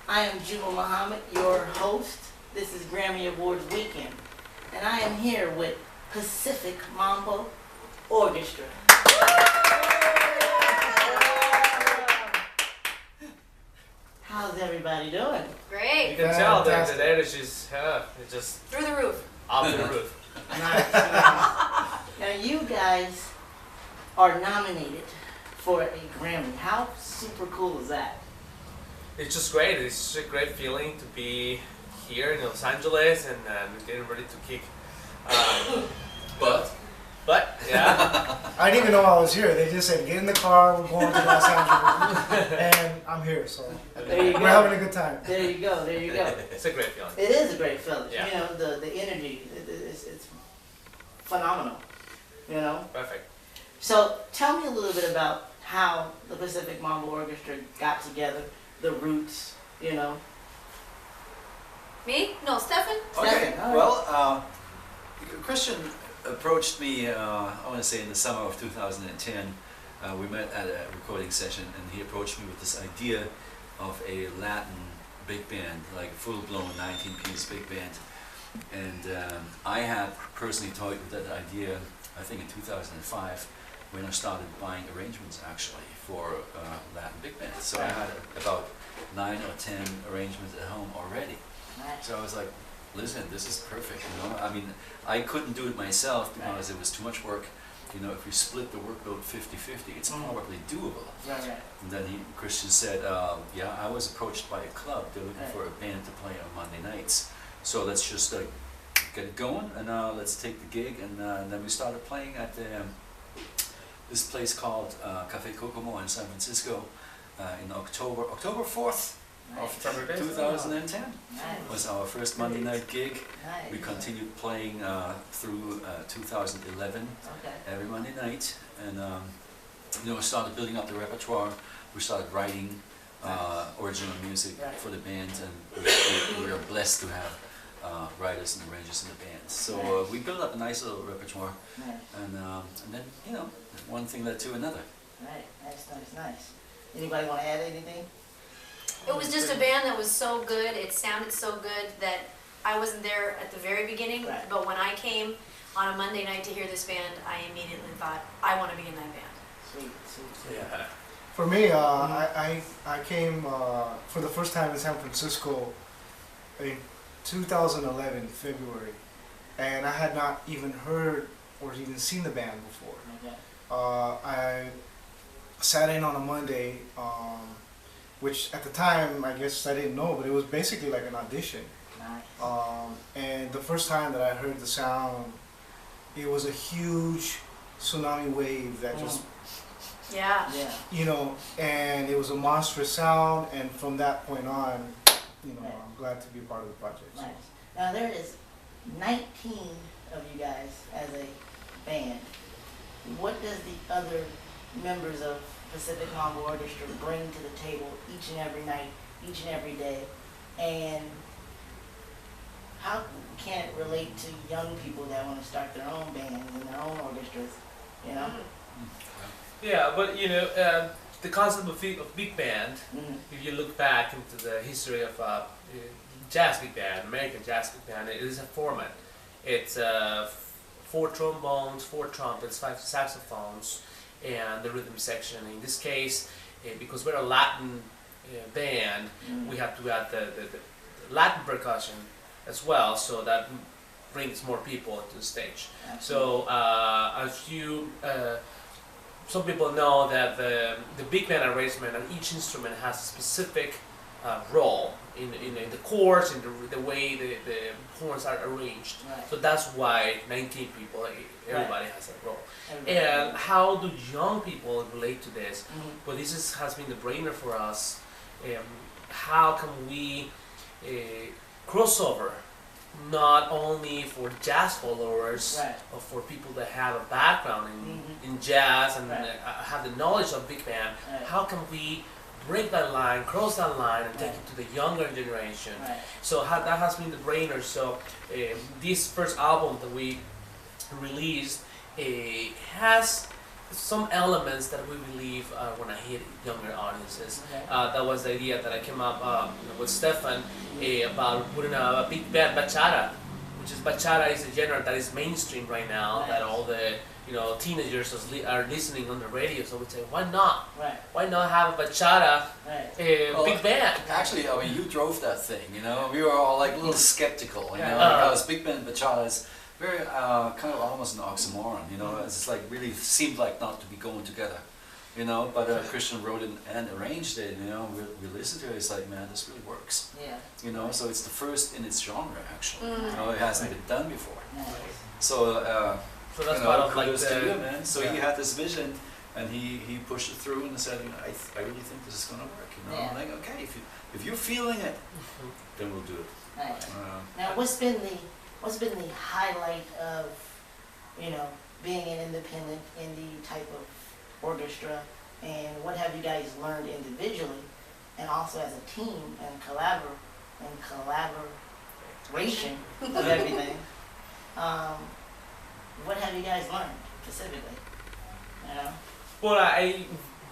I am Juma Muhammad, your host. This is Grammy Awards weekend, and I am here with Pacific Mambo Orchestra. How's everybody doing? Great. You can tell that the energy is just Through the roof. off the roof. Nice. Now you guys are nominated for a Grammy. How super cool is that? It's just great. It's just a great feeling to be here in Los Angeles and getting ready to kick. But yeah, I didn't even know I was here. They just said, get in the car, we're going to Los Angeles. And I'm here, so There you go. we're having a good time. There you go. There you go. it's a great feeling. It is a great feeling. Yeah. You know, the energy, it's phenomenal. You know? Perfect. So tell me a little bit about how the Pacific Mambo Orchestra got together, the roots, you know. Me? No, Stefan? Okay, Stefan, all right. well, Christian approached me, I want to say in the summer of 2010. We met at a recording session and he approached me with this idea of a Latin big band, like full-blown 19-piece big band. And I had personally toyed with that idea, I think in 2005, when I started buying arrangements actually for Latin big bands. So I had about 9 or 10 arrangements at home already. Nice. So I was like, listen, this is perfect, you know. I mean, I couldn't do it myself because it was too much work. You know, if we split the workload 50-50, it's probably doable. Right. And then Christian said, yeah, I was approached by a club. They're looking for a band to play on Monday nights. So let's just get it going and let's take the gig. And then we started playing at this place called Café Kokomo in San Francisco in October 4th. Nice. Of 2010 Nice. was our first Monday night gig. Nice. We continued playing through 2011 Okay. every Monday night, and you know, started building up the repertoire. We started writing original music for the band, and we are blessed to have writers and arrangers in the band. So we built up a nice little repertoire, Nice. and then you know, one thing led to another. Right. Nice. Anybody want to add anything? It was just a band that was so good, it sounded so good that I wasn't there at the very beginning, Right. but when I came on a Monday night to hear this band, I immediately thought, I want to be in that band. Sweet. Yeah. For me, I came for the first time in San Francisco in 2011, February, and I had not even heard or even seen the band before. Okay. I sat in on a Monday, which at the time I guess I didn't know, but it was basically like an audition. Nice. And the first time that I heard the sound, it was a huge tsunami wave that just, Yeah. Yeah. you know, and it was a monstrous sound, and from that point on, you know, I'm glad to be part of the project. So. Nice. Now there is 19 of you guys as a band. What does the other members of Pacific Mambo Orchestra bring to the table each and every night, each and every day, and how can it relate to young people that want to start their own bands and their own orchestras, you know? Yeah, but you know, the concept of big band. Mhm. If you look back into the history of jazz big band, American jazz big band, it is a format. It's 4 trombones, 4 trumpets, 5 saxophones, and the rhythm section. In this case, because we're a Latin band, we have to add the Latin percussion as well, so that brings more people to the stage. So as you, some people know that the big band arrangement and each instrument has a specific role in the chords, in the way the horns are arranged. Right. So that's why 19 people, everybody has a role. Everybody. And how do young people relate to this? Mhm. Well, this has been the brainer for us. How can we crossover, not only for jazz followers, Right. or for people that have a background in jazz and Right. have the knowledge of big band, Right. how can we break that line, cross that line, and take Right. it to the younger generation? Right. So that has been the brainer. So this first album that we released has some elements that we believe when I hit younger audiences. Okay. That was the idea that I came up with Stefan about putting a big band bachata, which is bachata is a genre that is mainstream right now. Right. That all the teenagers are listening on the radio. So we say, why not? Right, Why not have a bachata right. Well, big band? Actually, I mean, you drove that thing, you know. We were all like a little skeptical, you know, Yeah. because big band bachata is very kind of almost an oxymoron, you know. It's just like really seemed like not to be going together, you know. But Christian wrote it and arranged it, you know. We listened to it. It's like, man, this really works, Yeah. you know. So it's the first in its genre, actually. Mm. You know, it hasn't been done before. Nice. So. So that's you know, part of like kudos to you, the. man. So he had this vision, and he pushed it through and said, you know, I really think this is gonna work. You know, Yeah. I'm like, okay, if you're feeling it, then we'll do it. Nice. Uh, Now, what's been the highlight of, being an independent indie type of orchestra, and what have you guys learned individually, and also as a team and collaboration of everything? What have you guys learned specifically? You know? Well, I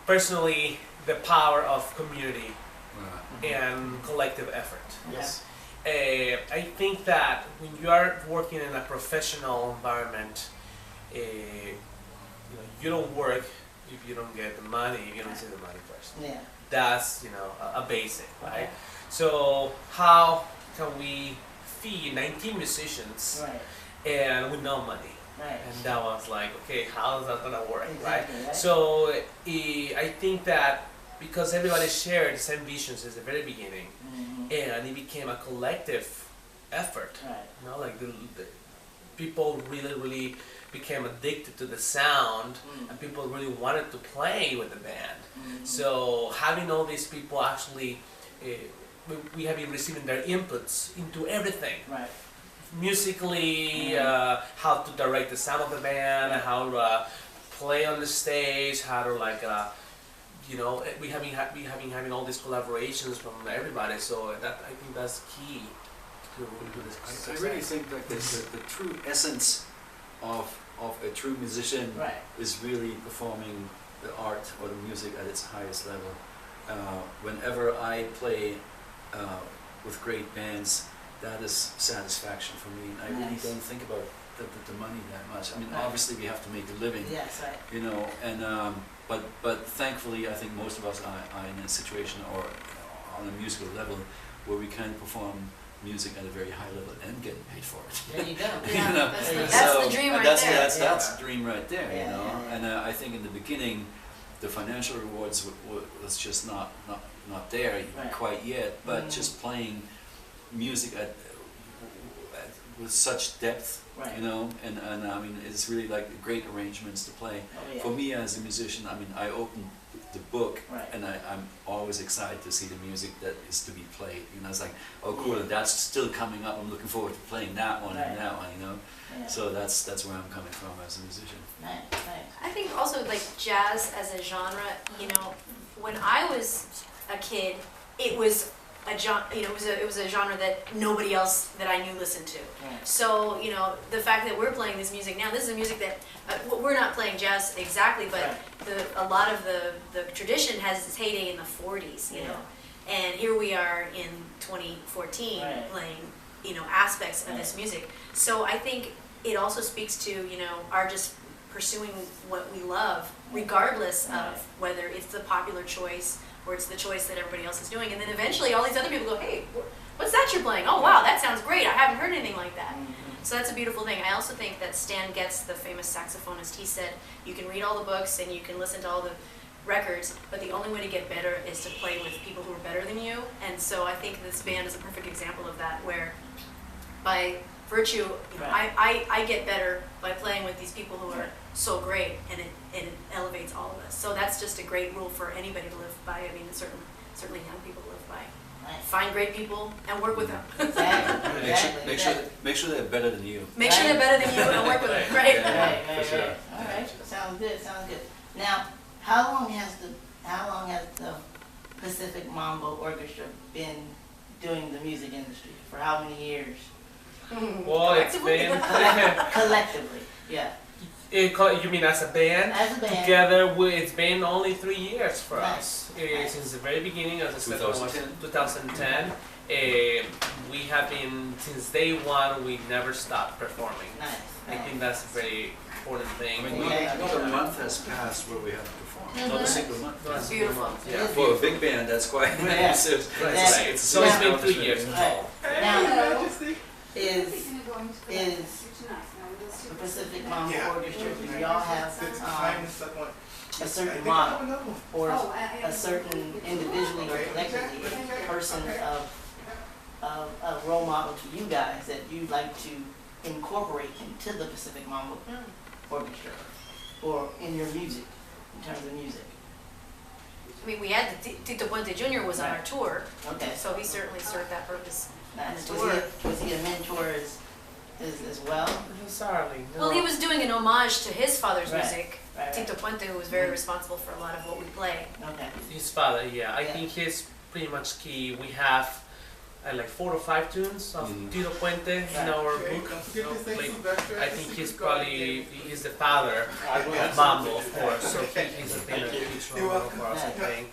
personally the power of community uh, and collective effort. yes. I think that when you are working in a professional environment, you don't work if you don't get the money. If you don't see the money first. Yeah. That's a basic, right? Okay. So how can we feed 19 musicians Right. and with no money? Right. And that was like, okay, how is that gonna work, right? Exactly, right? So I think that because everybody shared the same vision since the very beginning, Mhm. and it became a collective effort. Right. Like the people really became addicted to the sound, Mm. and people really wanted to play with the band. Mhm. So having all these people actually, we have been receiving their inputs into everything. Right. Musically, how to direct the sound of the band, how to play on the stage, how to we have been having all these collaborations from everybody. So that I think that's key to this. I really think that the true essence of a true musician Right. is really performing the art or the music at its highest level. Whenever I play with great bands, that is satisfaction for me. And I really Nice. don't think about the money that much. I mean, Right. obviously we have to make a living, Yes. Right. you know, and but thankfully I think most of us are in a situation or on a musical level where we can perform music at a very high level and get paid for it. There you go. Yeah, know, that's the dream and right that's, there. That's, Yeah. that's the dream right there, you Yeah, know. yeah, yeah. And I think in the beginning, the financial rewards was just not there Right. quite yet. But Mhm. just playing music with such depth, Right. you know, and I mean, it's really like great arrangements to play. Oh, yeah. For me as a musician, I mean, I open the book Right. and I'm always excited to see the music that is to be played. You know, it's like, oh cool, and that's still coming up. I'm looking forward to playing that one Right. and that one, you know. Yeah. So that's where I'm coming from as a musician. Nice. Nice. I think also like jazz as a genre, when I was a kid, it was it was a genre that nobody else that I knew listened to. Right. So, the fact that we're playing this music now, this is a music that, we're not playing jazz exactly, but Right. a lot of the tradition has its heyday in the 40s, know. And here we are in 2014 Right. playing, aspects of this music. So I think it also speaks to, our just pursuing what we love, regardless of whether it's the popular choice or it's the choice that everybody else is doing. And then eventually all these other people go, hey, what's that you're playing? Oh, wow, that sounds great. I haven't heard anything like that. Mhm. So that's a beautiful thing. I also think that Stan Getz, the famous saxophonist, he said, you can read all the books and you can listen to all the records, but the only way to get better is to play with people who are better than you. And so I think this band is a perfect example of that, where by virtue, I get better by playing with these people who are so great, and it elevates all of us. So that's just a great rule for anybody to live by. I mean, certainly young people to live by. Nice. Find great people and work with them. Exactly. Exactly. Make sure they're better than you. Make sure they're better than you and work with them, right? Yeah. Right. for Right. sure. Right. All right. Sounds good. Sounds good. Now, how long has the Pacific Mambo Orchestra been doing the music industry? For how many years? Well, it's Collectively? been Collectively. Yeah. You mean as a band? As a band. Together, it's been only 3 years for Nice. us. Nice. Since the very beginning, as I said, 2010. 2010. We have been, since day one, we never stopped performing. Nice. I think that's a very important thing. I mean, not a month has passed where we haven't performed. Not a single month. Not a single Beautiful. month, It Yeah. is For a big band, that's quite Yeah. it's, it's, Right. it's So it's Now- been 3 years in Right. total. Now, is the Pacific Mambo Orchestra, do y'all have a certain model or a certain individually or collectively person of role model to you guys that you'd like to incorporate into the Pacific Mambo Orchestra or in your music, in terms of music? I mean, we had Tito Puente Jr. was on our tour, Okay, so he certainly served that purpose. nice. Tour. Was he a mentor as well? Sorry. Well, he was doing an homage to his father's Right. music, Right, Tito Puente, who was very responsible for a lot of what we play. Okay, His father, yeah. I Yeah. think he's pretty much key. We have like 4 or 5 tunes of Tito Puente in our book. I think he's the father of Mambo, of course. So he's been a huge role model for us, I think.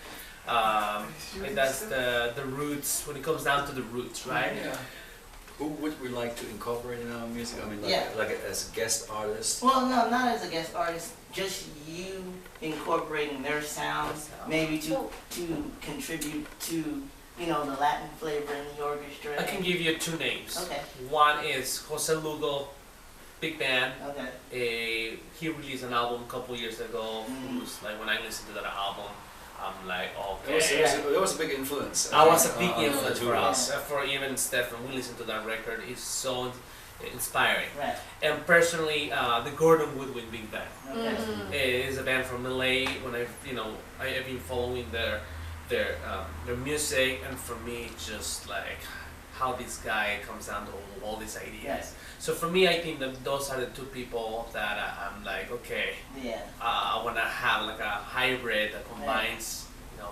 And that's the roots, when it comes down to the roots, right? Yeah. Who would we like to incorporate in our music? I mean, like as a guest artist. well, no, not as a guest artist, just you incorporating their sounds, maybe to contribute to, you know, the Latin flavor in the orchestra. I can give you 2 names. Okay, One is Jose Lugo, big band. okay, He released an album a couple years ago. It was like when I listened to that album, I'm like, okay. That was a big influence. I was a big on influence the for tour. us, for even Stefan. We listened to that record. It's so inspiring. right, And personally, the Gordon Woodwind Big Band okay. is a band from LA. When I've been following their music, and for me, just like how this guy comes down to all these ideas. So for me, I think that those are the 2 people that I'm like, okay, Yeah, I want to have like a hybrid that combines,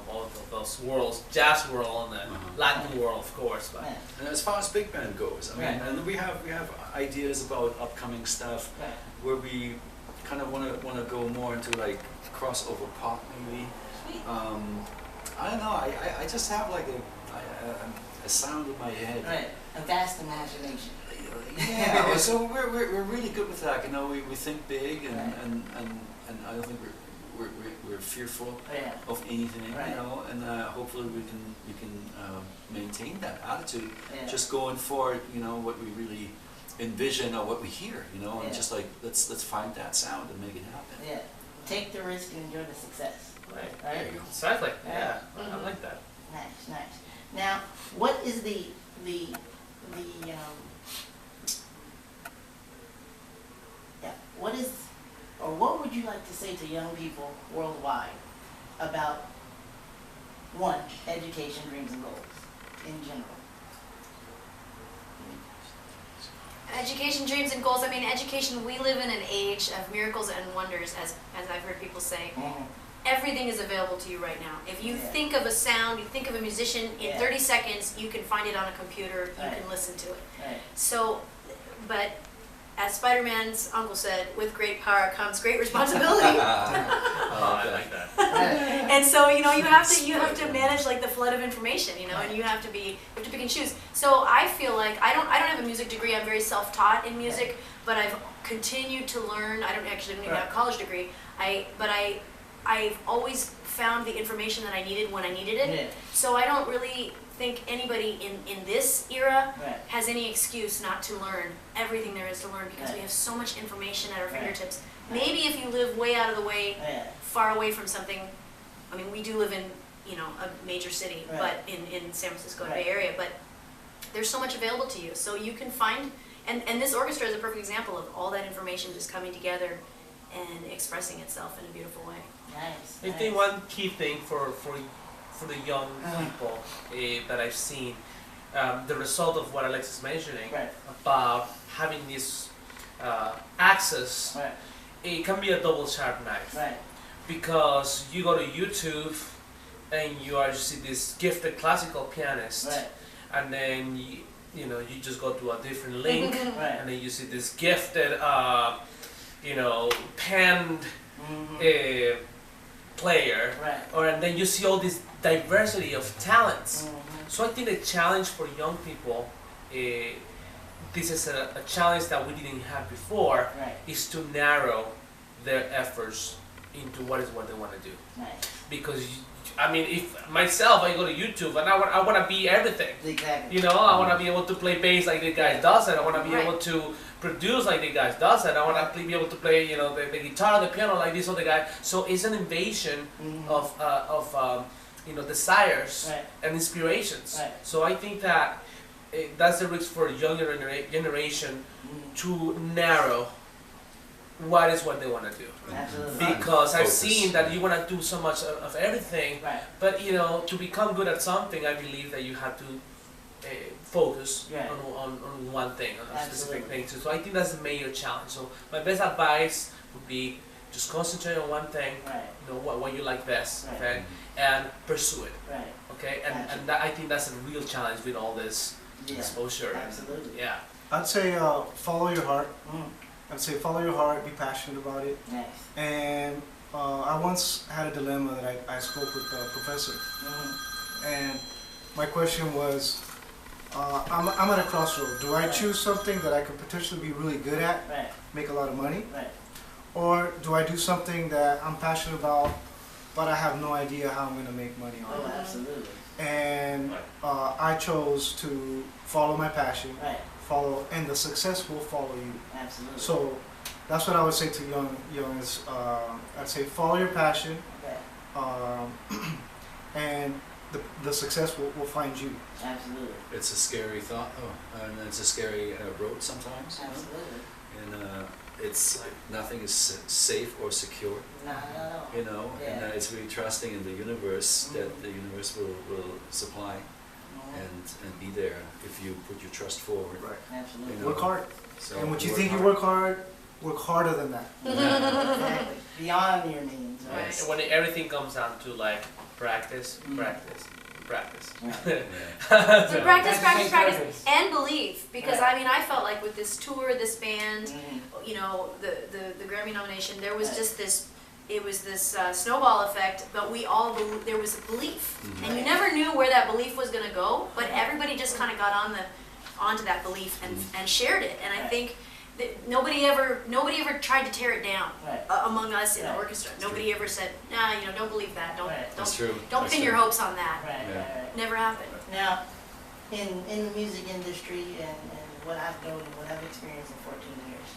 both of those worlds, jazz world and the Latin world, of course. But right, And as far as big band goes, I mean, Right. and we have ideas about upcoming stuff right. where we kind of want to go more into like crossover pop maybe. I don't know. I just have like a sound in my head. Right, a vast imagination. Yeah. So we're really good with that. You know, we think big and Right. and I don't think we're fearful Yeah, of anything. Right. You know, and hopefully we can maintain that attitude. yeah. Just going for, you know, what we really envision or what we hear, you know, and Yeah. just like let's find that sound and make it happen. Yeah, take the risk and enjoy the success. right, There you go. exactly. Yeah. I like that. Nice, nice. Now, what is the what is, or what would you like to say to young people worldwide about, one, education, dreams, and goals in general? Education, dreams, and goals. I mean, education, we live in an age of miracles and wonders, as I've heard people say. Everything is available to you right now. If you Yeah. think of a sound, you think of a musician, in Yeah. 30 seconds, you can find it on a computer, you Right. can listen to it. Right, So, but as Spider-Man's uncle said, with great power comes great responsibility. I like that. right, And so, you know, you have to manage like the flood of information, you know, and you have to pick and choose. So I feel like I don't have a music degree. I'm very self-taught in music, but I've continued to learn. I don't even have a college degree. I've always found the information that I needed when I needed it. yeah, So I don't really think anybody in this era right, has any excuse not to learn everything there is to learn, because we Right. have so much information at our Right. fingertips. Right. Maybe if you live way out of the way, yeah, far away from something, I mean, we do live in, you know, a major city, Right. but in San Francisco and Right. Bay Area, but there's so much available to you. So you can find, and this orchestra is a perfect example of all that information just coming together and expressing itself in a beautiful way. nice. I think one key thing for the young people that I've seen, the result of what Alex is mentioning Right, about having this access, right, it can be a double sharp knife. right, Because you go to YouTube and you see this gifted classical pianist, right, and then you just go to a different link, right, and then you see this gifted panned Mhm. player, Right. or and then you see all this diversity of talents. Mhm. So I think the challenge for young people, this is a challenge that we didn't have before, Right. is to narrow their efforts into what they want to do. Right. Because I mean, if myself, I go to YouTube and I want to be everything. Exactly. You know, I want to be able to play bass like the guy does it. I want to be Right. able to produce like the guy does it. I want to be able to play, the guitar, the piano like this other guy. So it's an invasion Mhm. of desires Right. and inspirations. Right. So I think that that's the risk for a younger generation Mhm. to narrow what they want to do. Absolutely. Because I've Focus. seen that you want to do so much of everything, Right. but to become good at something, I believe that you have to focus Right. on one thing, on a specific Absolutely. thing. So I think that's a major challenge. So my best advice would be just concentrate on one thing, Right. what you like best, Right. okay, and pursue it, Right. okay. And Absolutely. that, I think that's a real challenge with all this Yeah. exposure. Absolutely. Yeah. I'd say follow your heart. Mm. I'd say follow your heart, be passionate about it. Nice. And I once had a dilemma that I spoke with a professor, Mhm. and my question was, I'm at a crossroad. Do I choose something that I could potentially be really good at, Right. make a lot of money, Right. or do I do something that I'm passionate about, but I have no idea how I'm going to make money on Oh, it? absolutely. And I chose to follow my passion, Right. and the success will follow you. Absolutely. So that's what I would say to young is I'd say follow your passion, Right. and the success will find you. Absolutely. It's a scary thought, and it's a scary road sometimes. Absolutely. And it's nothing is safe or secure, Not at all. and Yeah. it's really trusting in the universe that the universe will supply Mhm. and be there if you put your trust forward. Absolutely. You know. Work hard, So and when you work think you hard. work harder than that. Exactly. Beyond your means. Right. Yes. And when everything comes down to like practice, Mm. practice, practice. Right. Yeah. So practice, That practice, makes practice, sense. and believe. Because Right. I mean, I felt like with this tour, this band, Mhm. the Grammy nomination, there was Right. just this, it was this snowball effect, but we all, there was a belief. Mhm. And you never knew where that belief was gonna go, but everybody just kind of got onto that belief and shared it. And I Right. think that nobody ever tried to tear it down Right. among us in the Right. orchestra. Nobody ever said, nah, don't believe that. Right. That's Don't true. don't That's pin your true. hopes on that. Right. Yeah. Right. Right. Never happened. Now, in the music industry and what I've known and what I've experienced in 14 years,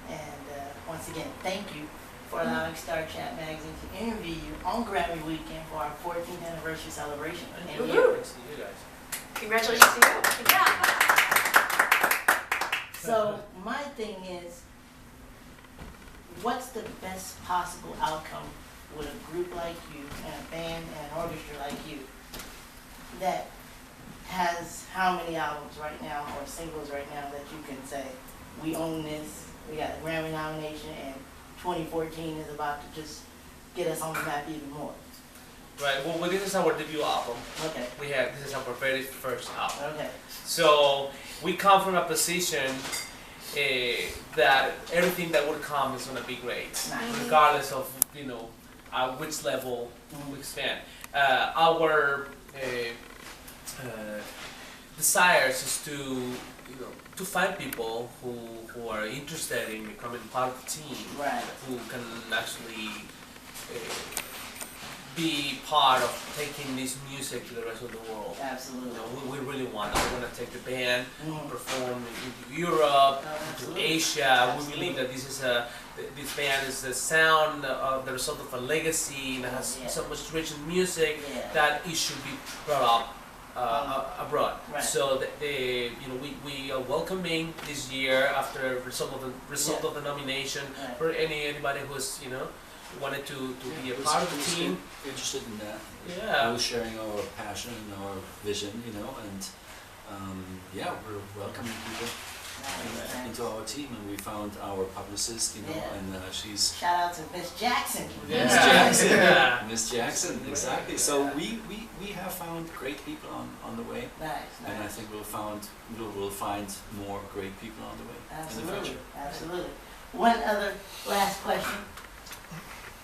and once again, thank you for allowing Star Chat Magazine to interview you on Grammy weekend for our 14th anniversary celebration. And Woohoo! Thanks to you guys. Congratulations to you. Yeah. so my thing is, what's the best possible outcome with a group like you and a band and an orchestra like you that has how many albums right now or singles right now that you can say, we own this, we got a Grammy nomination, and 2014 is about to just get us on the map even more? Right. Well, this is our debut album. Okay. This is our very first album. Okay. So we come from a position that everything that would come is gonna be great, Nice. regardless of which level we stand. Our desires is to find people who are interested in becoming part of the team, Right. who can actually be part of taking this music to the rest of the world. Absolutely. We really want to take the band, Mhm. perform into Europe, Oh, into absolutely. Asia. Absolutely. We believe that this band is the sound, the result of a legacy that has Yeah. so much rich in music Yeah. that it should be brought up abroad. Right. So we are welcoming this year after result Yeah. of the nomination Right. for anybody who's wanted to be a Who's- part of the who's team. Interested in that. Yeah. We're sharing our passion and our vision, and we're welcoming people Nice. into our team, and we found our publicist, Yeah. and she's Shout out to Miss Jackson. Miss Yeah. Jackson. Yeah. Miss Jackson, exactly. So Yeah. we have found great people on the way, Nice. and I Nice. think we'll find more great people on the way in the Absolutely. future. Absolutely. One other last question.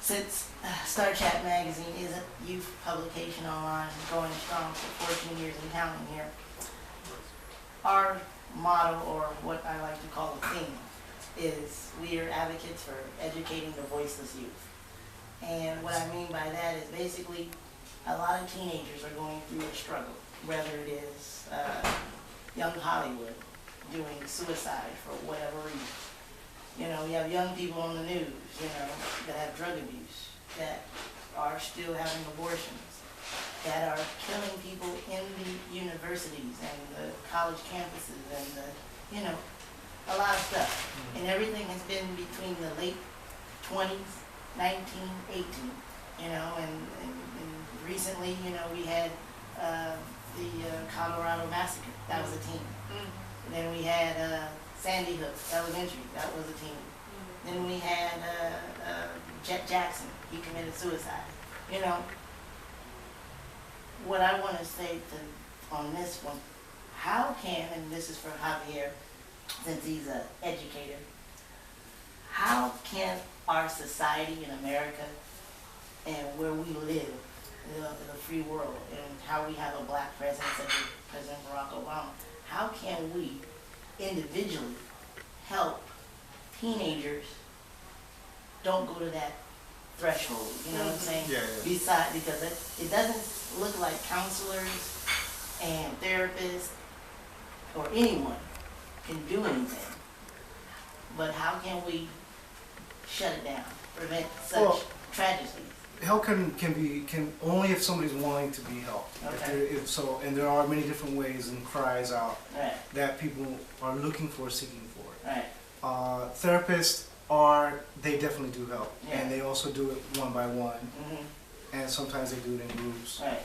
Since Star Chat Magazine is a youth publication online, going strong for 14 years and counting here, our motto, or what I like to call a theme, is we are advocates for educating the voiceless youth. And what I mean by that is basically a lot of teenagers are going through a struggle, whether it is young Hollywood doing suicide for whatever reason. You know, we have young people on the news, you know, that have drug abuse, that are still having abortions, that are killing people in the universities and the college campuses and the, you know, a lot of stuff. And everything has been between the late 20s, 19, 18, you know, and recently, you know, we had the Colorado massacre. That was a teen. And then we had Sandy Hook Elementary. That was a teen. Then we had Jet Jackson. He committed suicide. You know, what I want to say on this one, how can, and this is for Javier, since he's an educator, how can our society in America and where we live, in the free world, and how we have a black president such as President Barack Obama, how can we individually help teenagers don't go to that threshold, you know what I'm saying? Yeah. Besides, because it doesn't look like counselors and therapists or anyone can do anything. But how can we shut it down, prevent such Well, tragedies? Help can only if somebody's willing to be helped. Okay. And there are many different ways and cries out Right, that people are looking for, seeking for. right, Therapists they definitely do help, Yeah. and they also do it one by one, mm-hmm, and sometimes they do it in groups. right,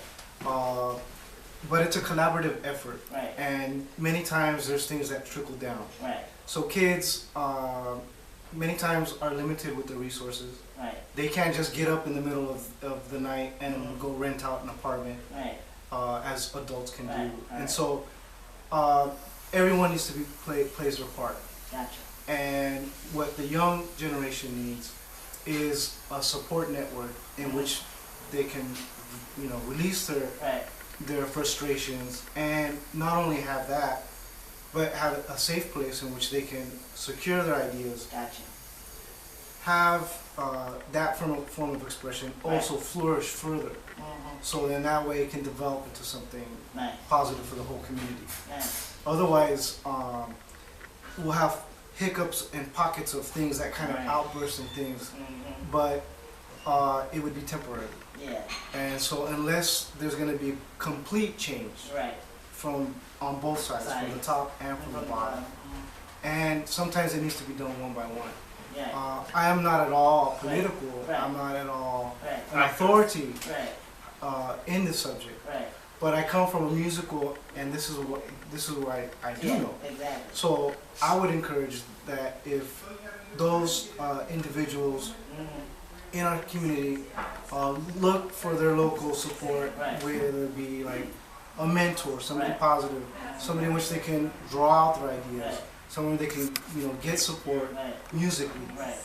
But it's a collaborative effort, right, and many times there's things that trickle down. right, So kids many times are limited with the resources. right, They can't just get up in the middle of the night and Mhm. go rent out an apartment right, as adults can Right, do. right. And so everyone needs to plays their part. gotcha, And what the young generation needs is a support network in Mhm. which they can, release right, their frustrations, and not only have that, but have a safe place in which they can secure their ideas, gotcha, have that form of expression also flourish further. mm-hmm, So then that way it can develop into something nice, positive for the whole community. nice, Otherwise, we'll have hiccups and pockets of things that kind of Right. outburst and things, mm-hmm, but it would be temporary. yeah, And so unless there's going to be complete change right, from on both sides, from the top and from the bottom, and sometimes it needs to be done one by one. yeah, I am not at all political. Right. I'm not at all right, an authority right, in this subject. right, But I come from a musical, and this is what I do yeah, know. exactly, So I would encourage that if those individuals mm-hmm, in our community look for their local support, Right. whether it be like a mentor, somebody Right. positive, somebody in which they can draw out their ideas, right, someone they can get support right, musically, right,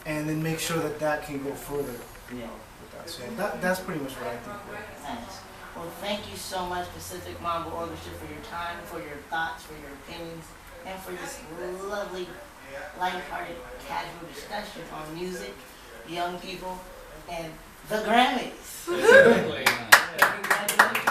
and then make sure that can go further yeah. with that. So that's pretty much what I think. Nice. Well, thank you so much, Pacific Mambo Orchestra, for your time, for your thoughts, for your opinions, and for this lovely, lighthearted, casual discussion on music, young people, and the Grammys. Exactly. Congratulations.